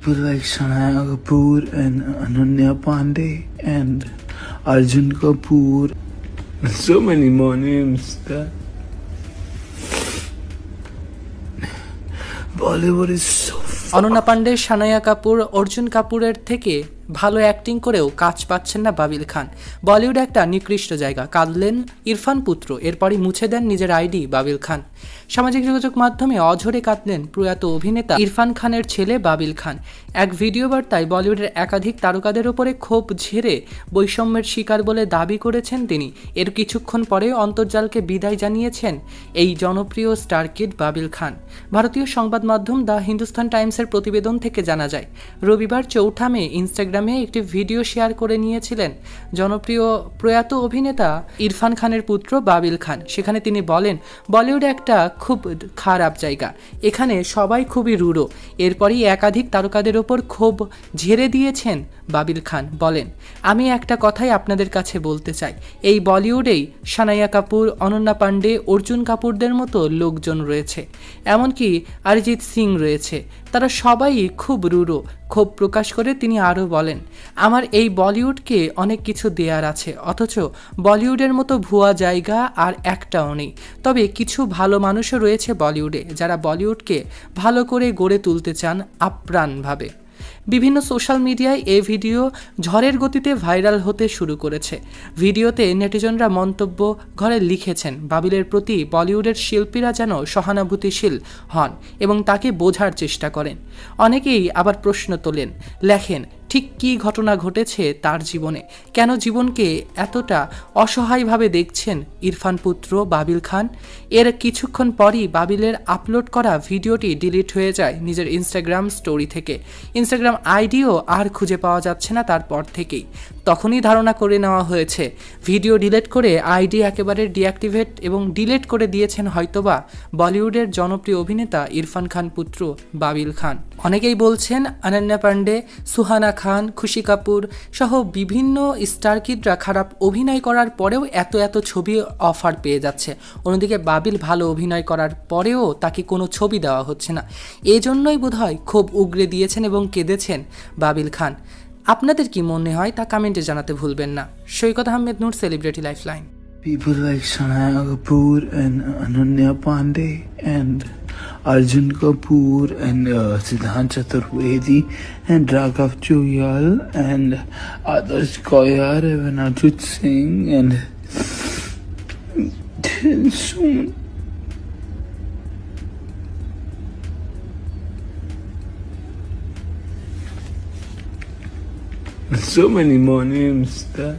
People like Shania Kapoor and Ananya Pandey and Arjun Kapoor. So many more names that Bollywood is so Ananya Pandey, Sanaya Kapoor, Arjun কাপুরের থেকে ভালো acting করেও কাজ পাচ্ছেন না বাবিল খান। বলিউড একটা নিকৃষ্ট জায়গা, কাঁদলেন ইরফান পুত্র। এরপরই মুছে দেন নিজের আইডি বাবিল খান। সামাজিক যোগাযোগ মাধ্যমে অঝরে কাঁদলেন প্রয়াত অভিনেতা ইরফান খানের ছেলে বাবিল খান। এক ভিডিও বার্তায় বলিউডের একাধিক তারকাদের ওপরে ক্ষোভ ঝেড়ে বৈষম্যের শিকার বলে দাবি করেছেন তিনি। এর কিছুক্ষণ পরে অন্তর্জালকে বিদায় জানিয়েছেন এই জনপ্রিয় স্টার কিড বাবিল খান। ভারতীয় সংবাদ মাধ্যম দ্য হিন্দুস্তান টাইমসের প্রতিবেদন থেকে জানা যায়, রবিবার 4 মে ইনস্টাগ্রামে একটি ভিডিও শেয়ার করে নিয়েছিলেন জনপ্রিয় প্রয়াত অভিনেতা ইরফান খানের পুত্র বাবিল খান। সেখানে তিনি বলেন, বলিউড একটা খুব খারাপ জায়গা, এখানে সবাই খুবই রূঢ়। এরপরই একাধিক তারকাদের ওপর ক্ষোভ ঝেড়ে দিয়েছেন বাবিল খান। বলেন, আমি একটা কথাই আপনাদের কাছে বলতে চাই, এই বলিউডেই সানায়া কাপুর, অনন্যা পান্ডে, অর্জুন কাপুরদের মতো লোকজন রয়েছে, এমনকি অরিজিৎ সিং রয়েছে, তারা সবাই খুব রূঢ়। ক্ষোভ প্রকাশ করে তিনি আরও বলেন, আমার এই বলিউডকে অনেক কিছু দেয়ার আছে, অথচ বলিউডের মতো ভুয়া জায়গা আর একটাও নেই। তবে কিছু ভালো মানুষও রয়েছে বলিউডে, যারা বলিউডকে ভালো করে গড়ে তুলতে চান আপ্রাণভাবে। বিভিন্ন সোশ্যাল মিডিয়ায় এই ভিডিও ঝড়ের গতিতে ভাইরাল হতে শুরু করেছে। ভিডিওতে নেটিজনরা মন্তব্য ঘরে লিখেছেন, বাবিলের প্রতি বলিউডের শিল্পীরা যেন সহানুভূতিশীল হন এবং তাকে বোঝার চেষ্টা করেন। অনেকেই আবার প্রশ্ন তোলেন, লেখেন, ঠিক কী ঘটনা ঘটেছে তার জীবনে, কেন জীবনকে এতটা অসহায়ভাবে দেখছেন ইরফান পুত্র বাবিল খান। এর কিছুক্ষণ পরই বাবিলের আপলোড করা ভিডিওটি ডিলিট হয়ে যায় নিজের ইনস্টাগ্রাম স্টোরি থেকে। ইনস্টাগ্রাম আইডিও আর খুঁজে পাওয়া যাচ্ছে না তারপর থেকেই। তখনই ধারণা করে নেওয়া হয়েছে ভিডিও ডিলিট করে আইডি একেবারে ডিঅ্যাক্টিভেট এবং ডিলিট করে দিয়েছেন হয়তোবা বলিউডের জনপ্রিয় অভিনেতা ইরফান খান পুত্র বাবিল খান। অনেকেই বলছেন, অনন্যা পান্ডে, সুহানা খান, খুশি কাপুর সহ বিভিন্ন স্টার কিডরা খারাপ অভিনয় করার পরেও এত ছবি অফার পেয়ে যাচ্ছে। অন্যদিকে বাবিল ভালো অভিনয় করার পরেও তাকে কোনো ছবি দেওয়া হচ্ছে না। এজন্যই বোধহয় ক্ষোভ উগরে দিয়েছেন এবং কেঁদেছেন বাবিল খান। আপনাদের কি মনে হয় তা কমেন্টে জানাতে ভুলবেন না। Saikat Ahmed Noor, celebrity lifeline. People like Shania Kapoor and Ananya Pandey and Arjun Kapoor and Siddhant Chaturvedi and Raghav Juhyal and Adarsh Koyar and Arjit Singh and so many more names that